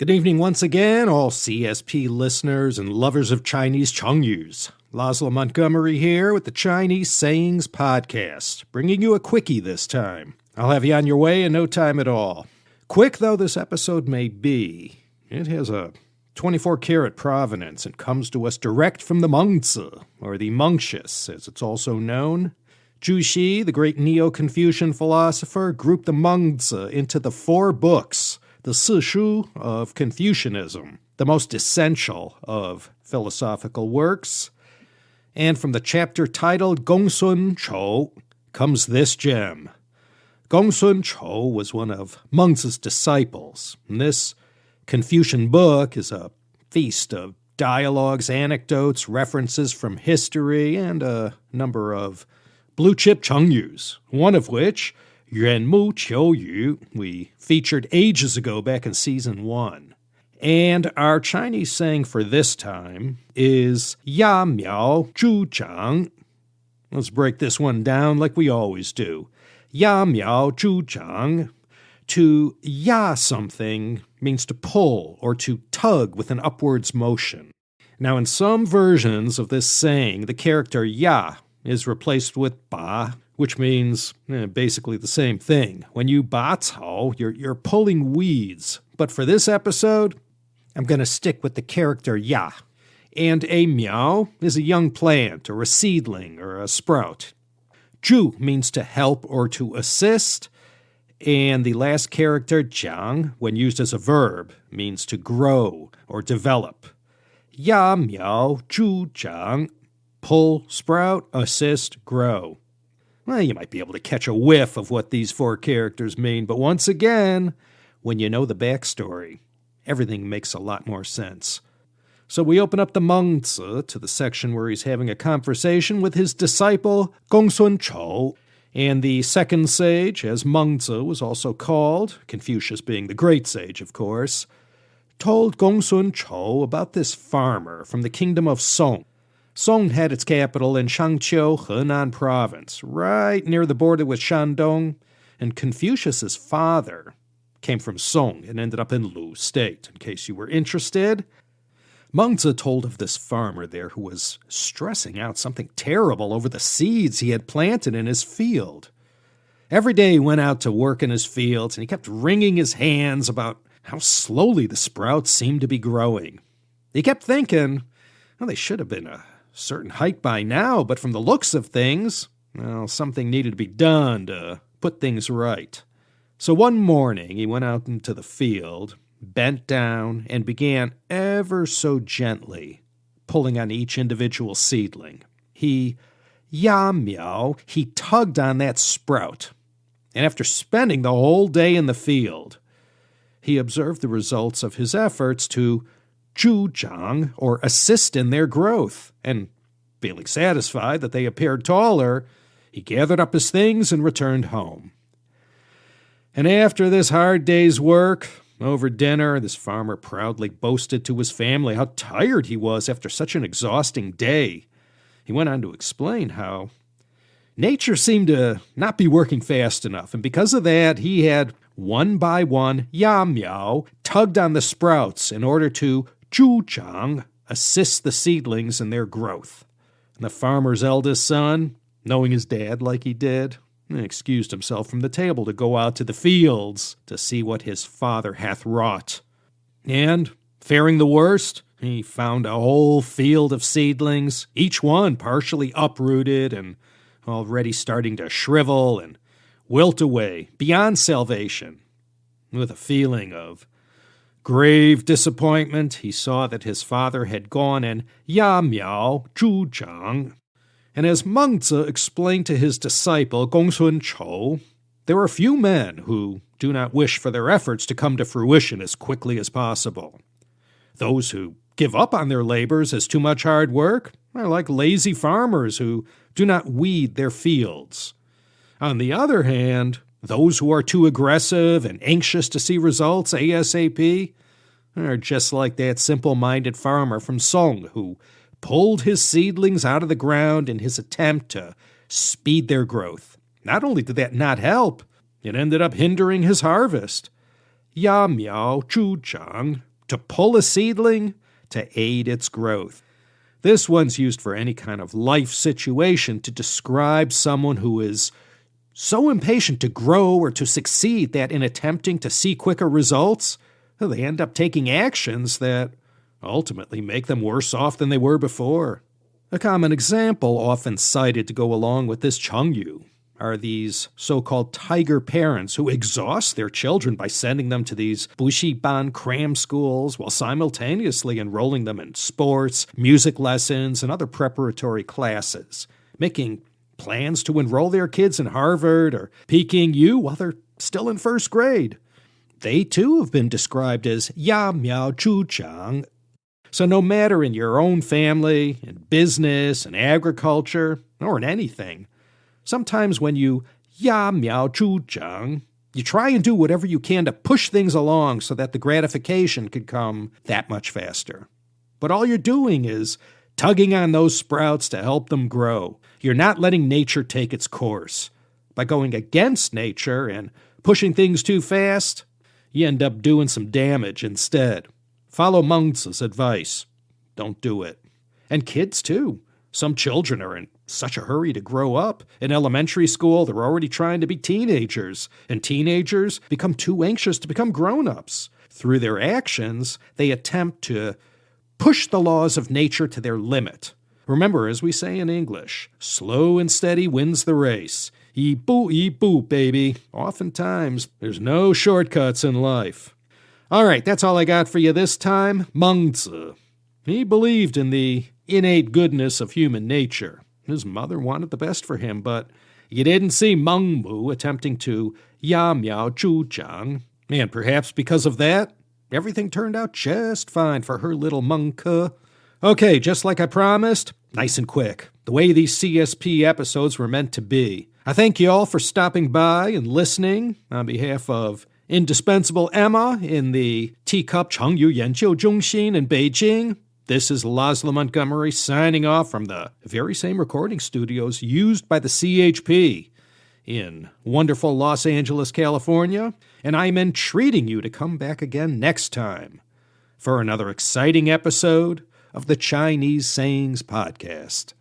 Good evening once again, all CSP listeners and lovers of Chinese Chengyus. Laszlo Montgomery here with the Chinese Sayings Podcast, bringing you a quickie this time. I'll have you on your way in no time at all. Quick though this episode may be, it has a 24-karat provenance and comes to us direct from the Mengzi, or the Mencius, as it's also known. Zhu Xi, the great Neo-Confucian philosopher, grouped the Mengzi into the 4 books, the Si Shu of Confucianism, the most essential of philosophical works. And from the chapter titled Gongsun Chou comes this gem. Gongsun Chou was one of Mengzi's disciples, and this Confucian book is a feast of dialogues, anecdotes, references from history, and a number of blue-chip Chengyus, one of which, Yuanmu Qiuyu, we featured ages ago back in Season 1. And our Chinese saying for this time is Yà Miáo Zhù Zhǎng. Let's break this one down like we always do. Yà Miáo Zhù Zhǎng. To ya something means to pull or to tug with an upwards motion. Now, in some versions of this saying, the character ya is replaced with ba, which means basically the same thing. When you ba cao, you're pulling weeds. But for this episode, I'm going to stick with the character ya. And a miao is a young plant or a seedling or a sprout. Zhu means to help or to assist. And the last character, zhang, when used as a verb, means to grow or develop. Yà Miáo Zhù Zhǎng. Pull, sprout, assist, grow. Well, you might be able to catch a whiff of what these 4 characters mean, but once again, when you know the backstory, everything makes a lot more sense. So we open up the Mengzi to the section where he's having a conversation with his disciple, Gongsun Chou. And the second sage, as Mengzi was also called, Confucius being the great sage, of course, told Gongsun Chou about this farmer from the kingdom of Song. Song had its capital in Shangqiu, Henan province, right near the border with Shandong, and Confucius's father came from Song and ended up in Lu State, in case you were interested. Mengzi told of this farmer there who was stressing out something terrible over the seeds he had planted in his field. Every day he went out to work in his fields, and he kept wringing his hands about how slowly the sprouts seemed to be growing. He kept thinking, well, they should have been a certain height by now, but from the looks of things, well, something needed to be done to put things right. So one morning he went out into the field, bent down, and began ever so gently pulling on each individual seedling. He tugged on that sprout, and after spending the whole day in the field, he observed the results of his efforts to zhu zhang, or assist in their growth, and feeling satisfied that they appeared taller, he gathered up his things and returned home. And after this hard day's work, over dinner, this farmer proudly boasted to his family how tired he was after such an exhausting day. He went on to explain how nature seemed to not be working fast enough, and because of that, he had, one by one, Yà Miáo tugged on the sprouts in order to zhu zhang, assist the seedlings in their growth. And the farmer's eldest son, knowing his dad like he did, excused himself from the table to go out to the fields to see what his father hath wrought. And, fearing the worst, he found a whole field of seedlings, each one partially uprooted and already starting to shrivel and wilt away beyond salvation. With a feeling of grave disappointment, he saw that his father had gone and Yà Miáo Zhù Zhǎng. And as Mengzi explained to his disciple Gongsun Chou, there are few men who do not wish for their efforts to come to fruition as quickly as possible. Those who give up on their labors as too much hard work are like lazy farmers who do not weed their fields. On the other hand, those who are too aggressive and anxious to see results ASAP are just like that simple-minded farmer from Song who pulled his seedlings out of the ground in his attempt to speed their growth. Not only did that not help, it ended up hindering his harvest. Yà Miáo Zhù Zhǎng to pull a seedling, to aid its growth. This one's used for any kind of life situation to describe someone who is so impatient to grow or to succeed that in attempting to see quicker results, they end up taking actions that ultimately make them worse off than they were before. A common example often cited to go along with this Chengyu are these so-called tiger parents who exhaust their children by sending them to these bushiban cram schools while simultaneously enrolling them in sports, music lessons, and other preparatory classes, making plans to enroll their kids in Harvard or Peking U while they're still in first grade. They too have been described as Yà Miáo Zhù Zhǎng. So no matter in your own family, in business, in agriculture, or in anything, sometimes when you Yà Miáo Zhù Zhǎng, you try and do whatever you can to push things along so that the gratification could come that much faster. But all you're doing is tugging on those sprouts to help them grow. You're not letting nature take its course. By going against nature and pushing things too fast, you end up doing some damage instead. Follow Mengzi's advice. Don't do it. And kids, too. Some children are in such a hurry to grow up. In elementary school, they're already trying to be teenagers. And teenagers become too anxious to become grown-ups. Through their actions, they attempt to push the laws of nature to their limit. Remember, as we say in English, slow and steady wins the race. Eep boop, baby. Oftentimes, there's no shortcuts in life. All right, that's all I got for you this time. Mengzi. He believed in the innate goodness of human nature. His mother wanted the best for him, but you didn't see Meng Mu attempting to Yà Miáo Zhù Zhǎng. And perhaps because of that, everything turned out just fine for her little Meng Ke. Okay, just like I promised, nice and quick, the way these CSP episodes were meant to be. I thank you all for stopping by and listening. On behalf of indispensable Emma in the Teacup Chengyu Yanjiu Zhongxin in Beijing, this is Laszlo Montgomery signing off from the very same recording studios used by the CHP in wonderful Los Angeles, California, and I'm entreating you to come back again next time for another exciting episode of the Chinese Sayings Podcast.